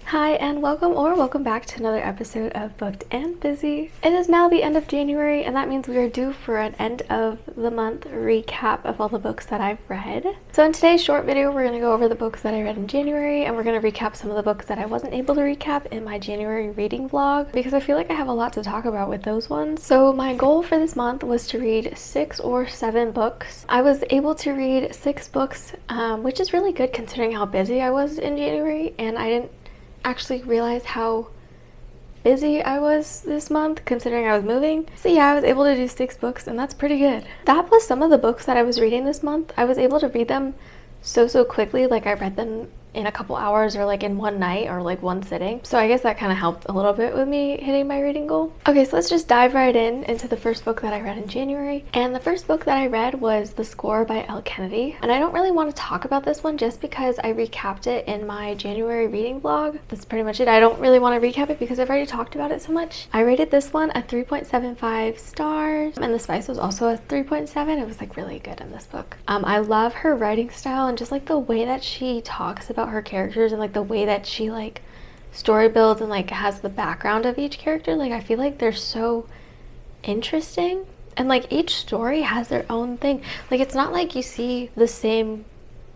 Hi and welcome back to another episode of Booked and Busy. It is now the end of January and that means we are due for an end of the month recap of all the books that I've read. So in today's short video we're going to go over the books that I read in January and we're going to recap some of the books that I wasn't able to recap in my January reading vlog because I feel like I have a lot to talk about with those ones. So my goal for this month was to read 6 or 7 books. I was able to read 6 books, which is really good considering how busy I was in January, and I didn't actually realize how busy I was this month considering I was moving. So yeah, I was able to do 6 books and that's pretty good. That plus some of the books that I was reading this month, I was able to read them so quickly. Like I read them in a couple hours or like in one night or like one sitting. So I guess that kind of helped a little bit with me hitting my reading goal. Okay, so let's just dive right into the first book that I read in January. And the first book that I read was The Score by Elle Kennedy. And I don't really want to talk about this one just because I recapped it in my January reading vlog. That's pretty much it. I don't really want to recap it because I've already talked about it so much. I rated this one a 3.75 stars and the spice was also a 3.7. It was like really good in this book. I love her writing style and just like the way that she talks about her characters and like the way that she like story builds and like has the background of each character. Like I feel like they're so interesting and like each story has their own thing. Like it's not like you see the same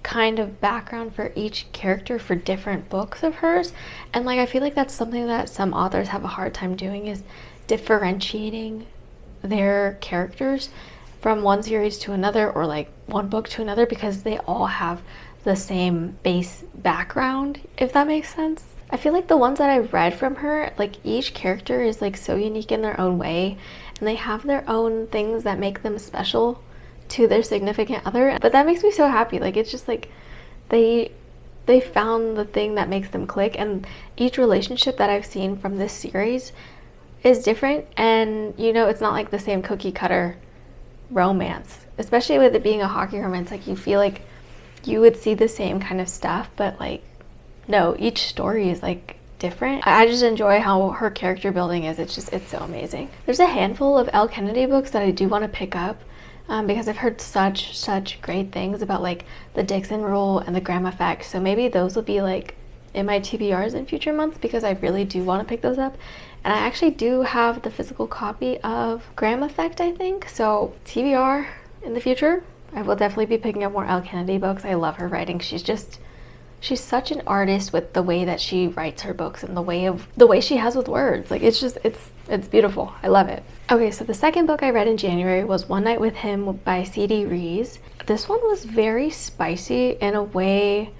kind of background for each character for different books of hers, and like I feel like that's something that some authors have a hard time doing, is differentiating their characters from one series to another or like one book to another because they all have the same base background, if that makes sense. I feel like the ones that I've read from her, like each character is like so unique in their own way and they have their own things that make them special to their significant other. But that makes me so happy. Like it's just like they found the thing that makes them click, and each relationship that I've seen from this series is different, and you know, it's not like the same cookie cutter romance, especially with it being a hockey romance. Like you feel like you would see the same kind of stuff, but like no, each story is like different. I just enjoy how her character building is. It's so amazing. There's a handful of Elle Kennedy books that I do want to pick up because I've heard such great things about like the Dixon Rule and the Graham Effect, so maybe those will be like in my TBRs in future months because I really do want to pick those up. And I actually do have the physical copy of Graham Effect, I think, so TBR in the future. I will definitely be picking up more Elle Kennedy books. I love her writing. She's such an artist with the way that she writes her books and the way she has with words. Like it's beautiful. I love it. Okay, so the second book I read in January was One Night with Him by C.D. Rees. This one was very spicy in a way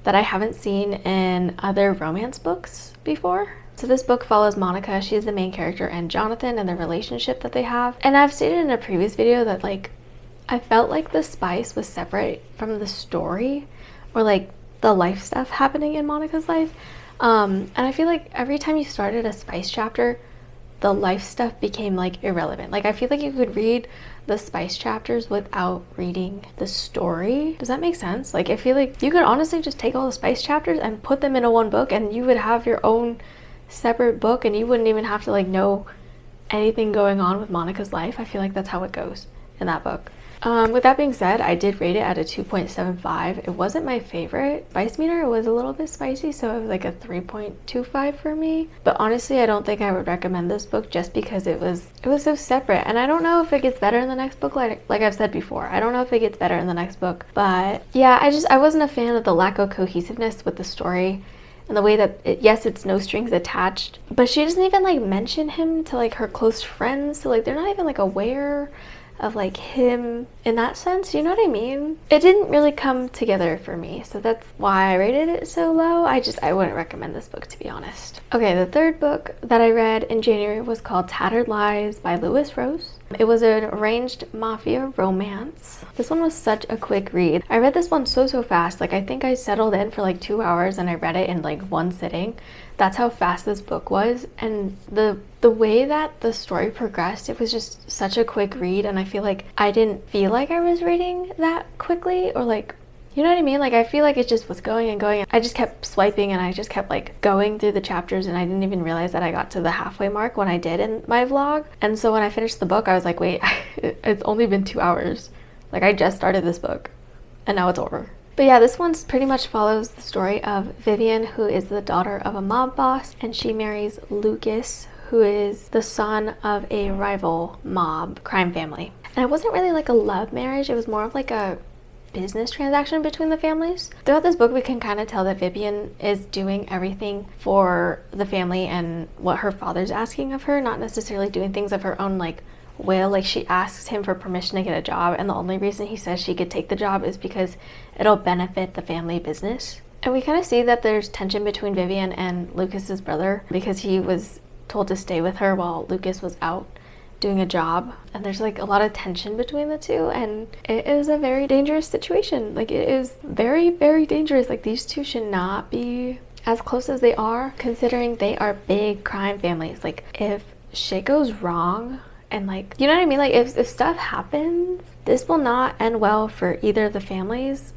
that I haven't seen in other romance books before. So this book follows Monica. She's the main character, and Jonathan and the relationship that they have. And I've stated in a previous video that like I felt like the spice was separate from the story or like the life stuff happening in Monica's life. And I feel like every time you started a spice chapter, the life stuff became like irrelevant. Like I feel like you could read the spice chapters without reading the story. Does that make sense? Like I feel like you could honestly just take all the spice chapters and put them in a one book and you would have your own separate book and you wouldn't even have to like know anything going on with Monica's life. I feel like that's how it goes in that book. With that being said, I did rate it at a 2.75. It wasn't my favorite. Spice meter was a little bit spicy, so it was like a 3.25 for me. But honestly, I don't think I would recommend this book just because it was so separate. And I don't know if it gets better in the next book, like I've said before. I don't know if it gets better in the next book. But yeah, I wasn't a fan of the lack of cohesiveness with the story. And the way that, yes, it's no strings attached, but she doesn't even like mention him to like her close friends. So like they're not even like aware of like him in that sense, you know what I mean? It didn't really come together for me, so that's why I rated it so low. I wouldn't recommend this book, to be honest. Okay, the third book that I read in January was called Tattered Lives by Lewis Rose. It was an arranged mafia romance. This one was such a quick read. I read this one so fast. Like I think I settled in for like 2 hours and I read it in like one sitting. That's how fast this book was, and the way that the story progressed, it was just such a quick read, and I feel like I didn't feel like I was reading that quickly, or like, you know what I mean? Like I feel like it just was going and going. I just kept swiping and I just kept like going through the chapters, and I didn't even realize that I got to the halfway mark when I did in my vlog. And so when I finished the book, I was like, wait, it's only been 2 hours. Like I just started this book and now it's over. But yeah, this one pretty much follows the story of Vivian, who is the daughter of a mob boss, and she marries Lucas, who is the son of a rival mob crime family. And it wasn't really like a love marriage, it was more of like a business transaction between the families. Throughout this book, we can kind of tell that Vivian is doing everything for the family and what her father's asking of her, not necessarily doing things of her own like will. Like, she asks him for permission to get a job, and the only reason he says she could take the job is because it'll benefit the family business. And we kind of see that there's tension between Vivian and Lucas's brother because he was told to stay with her while Lucas was out doing a job, and there's like a lot of tension between the two, and it is a very dangerous situation. Like, it is very, very dangerous. Like, these two should not be as close as they are, considering they are big crime families. Like, if shit goes wrong and like, you know what I mean, like if stuff happens, this will not end well for either of the families,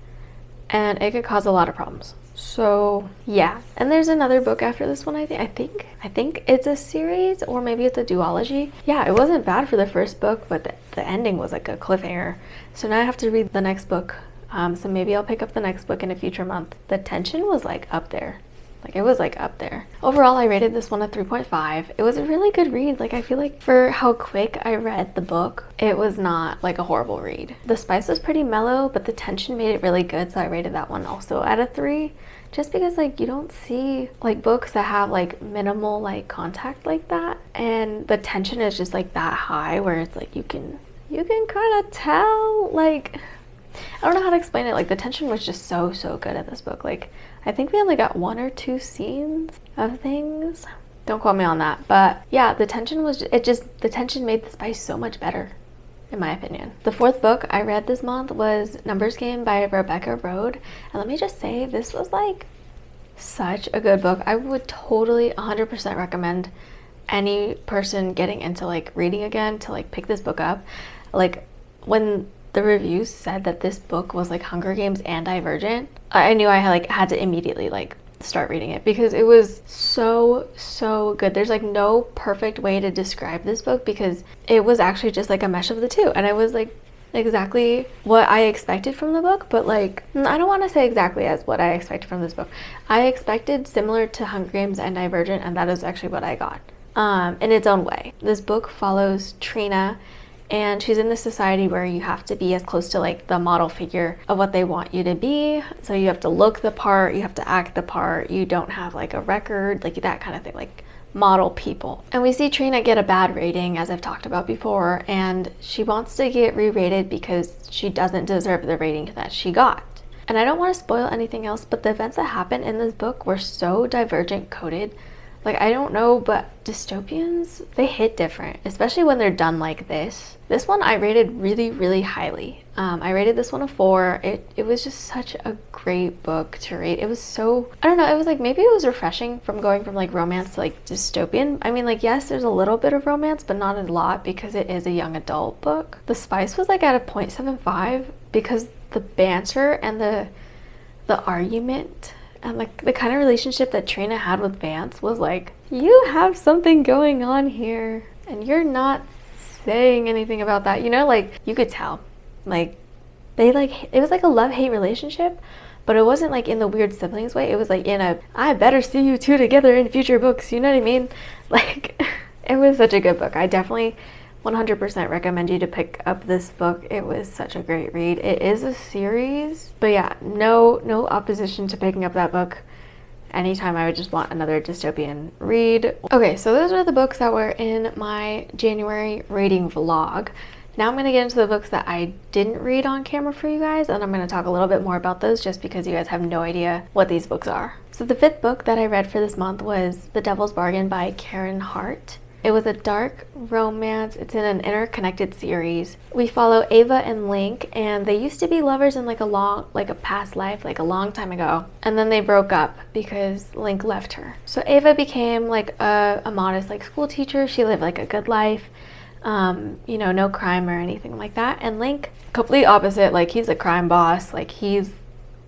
and it could cause a lot of problems. So yeah, and there's another book after this one. I think it's a series, or maybe it's a duology. Yeah, it wasn't bad for the first book, but the ending was like a cliffhanger. So now I have to read the next book. So maybe I'll pick up the next book in a future month. The tension was like up there. Like, it was like up there. Overall, I rated this one a 3.5. It was a really good read. Like, I feel like for how quick I read the book, it was not like a horrible read. The spice was pretty mellow, but the tension made it really good, so I rated that one also at a 3. Just because like you don't see like books that have like minimal like contact like that, and the tension is just like that high where it's like you can kind of tell, like, I don't know how to explain it. Like, the tension was just so good at this book. Like, I think we only got 1 or 2 scenes of things. Don't quote me on that. But yeah, the tension was, the tension made the spice so much better, in my opinion. The 4th book I read this month was Numbers Game by Rebecca Road. And let me just say, this was like such a good book. I would totally 100% recommend any person getting into like reading again to like pick this book up. Like, when the reviews said that this book was like Hunger Games and Divergent, I knew I had to immediately like start reading it, because it was so good. There's like no perfect way to describe this book, because it was actually just like a mesh of the two, and it was like exactly what I expected from the book. But like, I don't want to say exactly as what I expected from this book. I expected similar to Hunger Games and Divergent, and that is actually what I got in its own way. This book follows Trina, and she's in this society where you have to be as close to like the model figure of what they want you to be. So you have to look the part, you have to act the part, you don't have like a record, like that kind of thing, like model people. And we see Trina get a bad rating, as I've talked about before, and she wants to get re-rated because she doesn't deserve the rating that she got. And I don't want to spoil anything else, but the events that happen in this book were so Divergent coded. Like, I don't know, but dystopians, they hit different, especially when they're done like this. This one I rated really highly. I rated this one a 4. It was just such a great book to read. It was so, I don't know, it was like, maybe it was refreshing from going from like romance to like dystopian. I mean, like, yes, there's a little bit of romance, but not a lot, because it is a young adult book. The spice was like at a 0.75 because the banter and the argument and like the kind of relationship that Trina had with Vance was like, you have something going on here and you're not saying anything about that, you know? Like, you could tell, like, they like, it was like a love-hate relationship, but it wasn't like in the weird siblings way. It was like in a, I better see you two together in future books, you know what I mean? Like, it was such a good book. I definitely 100% recommend you to pick up this book. It was such a great read. It is a series, but yeah, no opposition to picking up that book anytime I would just want another dystopian read. Okay, so those are the books that were in my January reading vlog. Now I'm going to get into the books that I didn't read on camera for you guys, and I'm going to talk a little bit more about those just because you guys have no idea what these books are. So the 5th book that I read for this month was The Devil's Bargain by Karen Hart. It was a dark romance. It's in an interconnected series. We follow Ava and Link, and they used to be lovers in like a past life, like a long time ago. And then they broke up because Link left her. So Ava became like a modest like school teacher. She lived like a good life, you know, no crime or anything like that. And Link, complete opposite, like he's a crime boss. Like, he's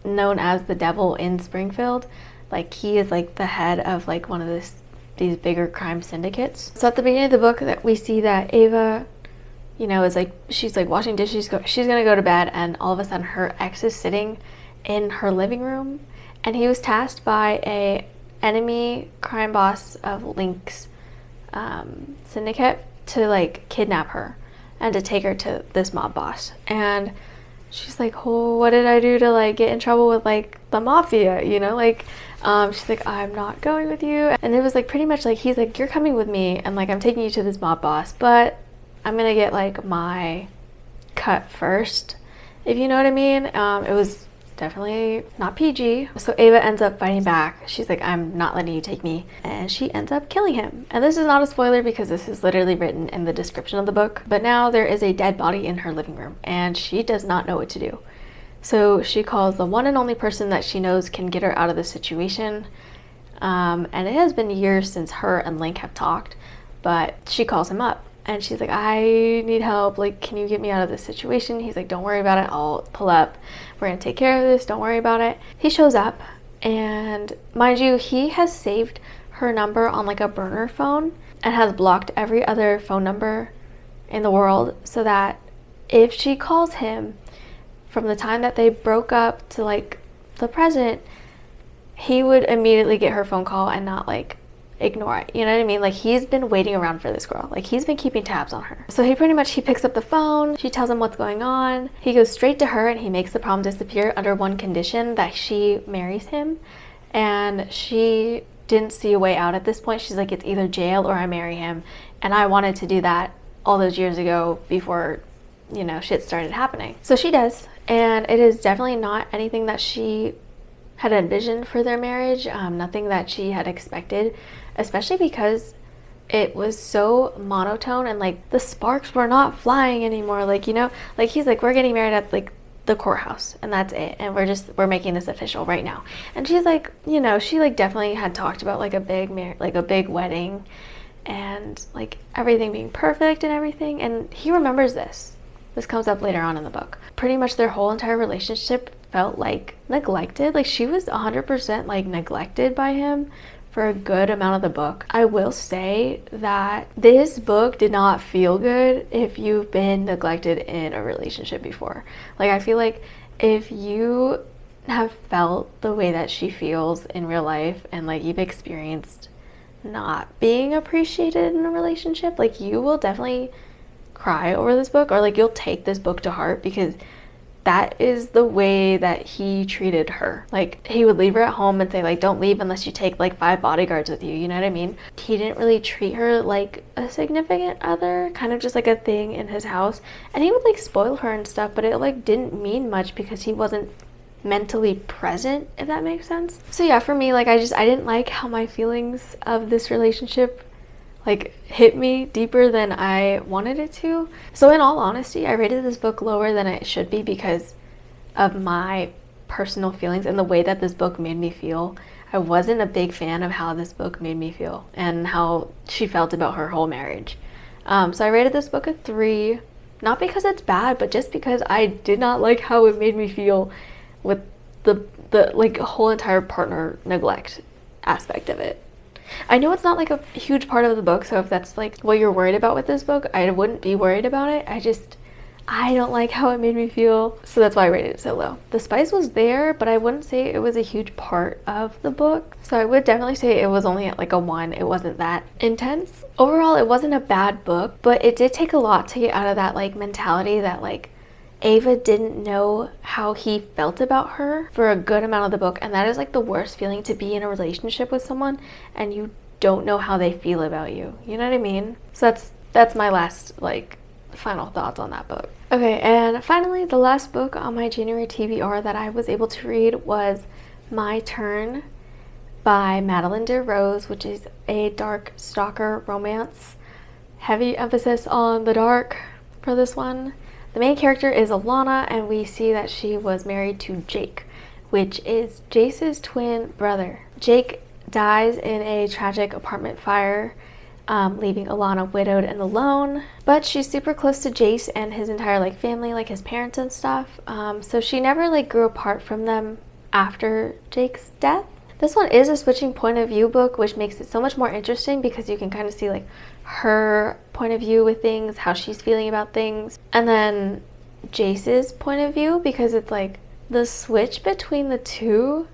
known as the devil in Springfield. Like, he is like the head of like one of these bigger crime syndicates. So at the beginning of the book, that we see that Ava, you know, is like, she's like washing dishes, she's gonna go to bed, and all of a sudden her ex is sitting in her living room, and he was tasked by a enemy crime boss of Link's syndicate to like kidnap her and to take her to this mob boss. And she's like, oh, what did I do to like get in trouble with like the mafia, you know? Like she's like, I'm not going with you. And it was like pretty much like, he's like, you're coming with me and like I'm taking you to this mob boss, but I'm gonna get like my cut first, if you know what I mean. It was definitely not PG. So Ava ends up fighting back. She's like, I'm not letting you take me. And she ends up killing him. And this is not a spoiler because this is literally written in the description of the book. But now there is a dead body in her living room and she does not know what to do. So she calls the one and only person that she knows can get her out of the situation. And it has been years since her and Link have talked, but she calls him up. And she's like, I need help. Like, can you get me out of this situation? He's like, don't worry about it. I'll pull up. We're going to take care of this. Don't worry about it. He shows up. And mind you, he has saved her number on like a burner phone and has blocked every other phone number in the world so that if she calls him from the time that they broke up to like the present, he would immediately get her phone call and not like ignore it. You know what I mean? Like he's been waiting around for this girl. Like he's been keeping tabs on her. So he picks up the phone. She tells him what's going on. He goes straight to her and he makes the problem disappear under one condition, that she marries him. And she didn't see a way out at this point. She's like, it's either jail or I marry him. And I wanted to do that all those years ago before, you know, shit started happening. So she does. And it is definitely not anything that she had envisioned for their marriage. Nothing that she had expected, especially because it was so monotone and like the sparks were not flying anymore. Like, you know, like he's like, we're getting married at like the courthouse and that's it. And we're making this official right now. And she's like, you know, she like definitely had talked about like a big wedding and like everything being perfect and everything. And he remembers this. This comes up later on in the book. Pretty much their whole entire relationship felt like neglected. Like she was 100% like neglected by him for a good amount of the book. I will say that this book did not feel good if you've been neglected in a relationship before. Like I feel like if you have felt the way that she feels in real life and like you've experienced not being appreciated in a relationship, like you will definitely cry over this book, or like you'll take this book to heart, because that is the way that he treated her. Like he would leave her at home and say like, don't leave unless you take like 5 bodyguards with you, you know what I mean? He didn't really treat her like a significant other, kind of just like a thing in his house. And he would like spoil her and stuff, but it like didn't mean much because he wasn't mentally present, if that makes sense. So yeah, for me, like I didn't like how my feelings of this relationship like hit me deeper than I wanted it to. So in all honesty, I rated this book lower than it should be because of my personal feelings and the way that this book made me feel. I wasn't a big fan of how this book made me feel and how she felt about her whole marriage. So I rated this book a 3, not because it's bad, but just because I did not like how it made me feel with the like whole entire partner neglect aspect of it. I know it's not like a huge part of the book, so if that's like what you're worried about with this book, I wouldn't be worried about it. I don't like how it made me feel, so that's why I rated it so low. The spice was there, but I wouldn't say it was a huge part of the book. So I would definitely say it was only at like a 1. It wasn't that intense. Overall, it wasn't a bad book, but it did take a lot to get out of that like mentality that like Ava didn't know how he felt about her for a good amount of the book, and that is like the worst feeling, to be in a relationship with someone and you don't know how they feel about you. You know what I mean? So that's my last like final thoughts on that book. Okay, and finally the last book on my January TBR that I was able to read was My Turn by Madeleine de Rose, which is a dark stalker romance. Heavy emphasis on the dark for this one. The main character is Alana, and we see that she was married to Jake, which is Jace's twin brother. Jake dies in a tragic apartment fire, leaving Alana widowed and alone. But she's super close to Jace and his entire like family, like his parents and stuff. So she never like grew apart from them after Jake's death. This one is a switching point of view book, which makes it so much more interesting because you can kind of see like her point of view with things, how she's feeling about things, and then Jace's point of view, because it's like the switch between the two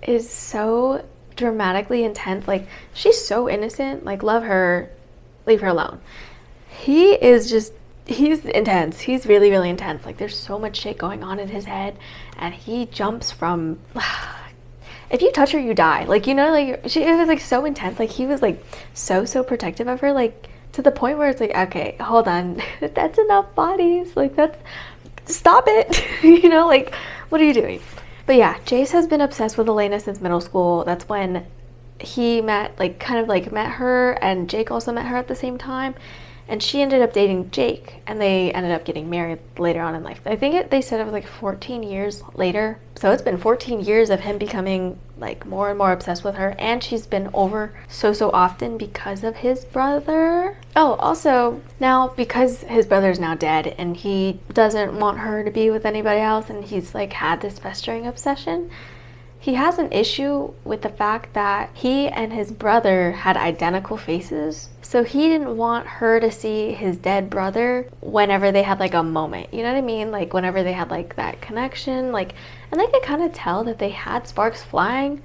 is so dramatically intense. Like, she's so innocent, like, love her, leave her alone. He is just, he's intense. He's really, really intense. Like, there's so much shit going on in his head, and he jumps from if you touch her, you die. Like, you know, like, it was like so intense. Like, he was like so protective of her, like to the point where it's like, okay, hold on, that's enough bodies. Like, that's, stop it. You know, like, what are you doing? But yeah, Jace has been obsessed with Elena since middle school. That's when he met, like, kind of like met her, and Jake also met her at the same time. And she ended up dating Jake, and they ended up getting married later on in life. I think they said it was like 14 years later. So it's been 14 years of him becoming like more and more obsessed with her, and she's been over so often because of his brother. Oh, also now, because his brother's now dead and he doesn't want her to be with anybody else, and he's like had this festering obsession, he has an issue with the fact that he and his brother had identical faces. So he didn't want her to see his dead brother whenever they had like a moment. You know what I mean? Like, whenever they had like that connection, like, and they could kind of tell that they had sparks flying,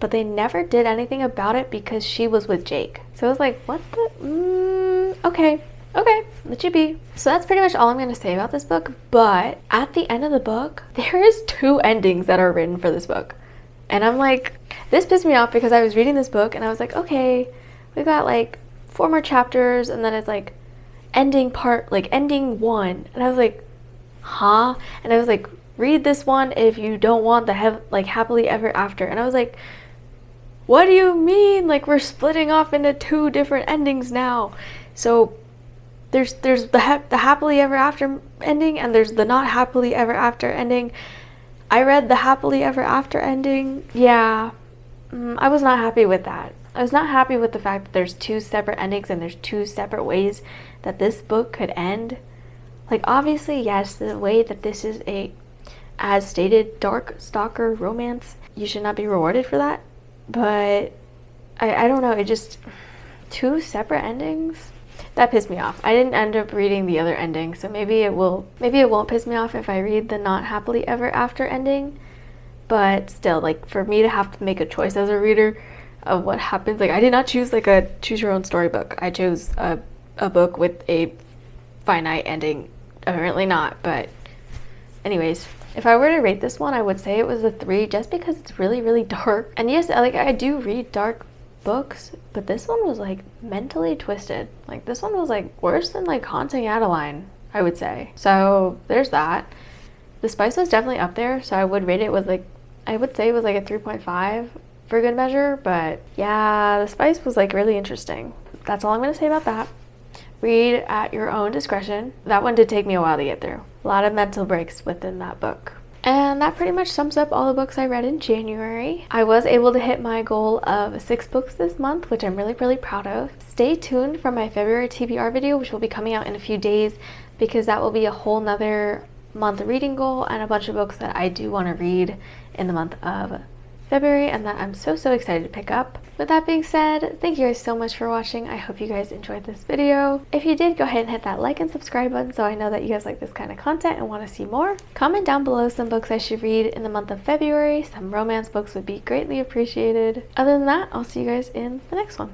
but they never did anything about it because she was with Jake. So it was like, what the? Okay, let you be. So that's pretty much all I'm going to say about this book. But at the end of the book, there is 2 endings that are written for this book. And I'm like, this pissed me off because I was reading this book and I was like, okay, we got like 4 more chapters, and then it's like ending 1. And I was like, huh? And I was like, read this one if you don't want the happily ever after. And I was like, what do you mean? Like, we're splitting off into 2 different endings now. So there's the happily ever after ending, and there's the not happily ever after ending. I read the happily ever after ending. Yeah, I was not happy with that. I was not happy with the fact that there's 2 separate endings and there's 2 separate ways that this book could end. Like, obviously, yes, the way that this is a, as stated, dark stalker romance, you should not be rewarded for that. But I don't know, it just, 2 separate endings? That pissed me off. I didn't end up reading the other ending, so maybe it won't piss me off if I read the not happily ever after ending. But still, like, for me to have to make a choice as a reader of what happens, like, I did not choose like a choose your own story book. I chose a book with a finite ending. Apparently not, but anyways, if I were to rate this one, I would say it was a 3, just because it's really dark. And yes, like, I do read dark books, but this one was like mentally twisted. Like, this one was like worse than like Haunting Adeline, I would say. So there's that. The Spice was definitely up there, so I would rate it with like, I would say it was like a 3.5 for good measure. But yeah, The Spice was like really interesting. That's all I'm gonna say about that. Read at your own discretion. That one did take me a while to get through. A lot of mental breaks within that book. And that pretty much sums up all the books I read in January. I was able to hit my goal of 6 books this month, which I'm really proud of. Stay tuned for my February TBR video, which will be coming out in a few days, because that will be a whole nother month reading goal and a bunch of books that I do want to read in the month of February, and that I'm so excited to pick up. With that being said, thank you guys so much for watching. I hope you guys enjoyed this video. If you did, go ahead and hit that like and subscribe button so I know that you guys like this kind of content and want to see more. Comment down below some books I should read in the month of February. Some romance books would be greatly appreciated. Other than that, I'll see you guys in the next one.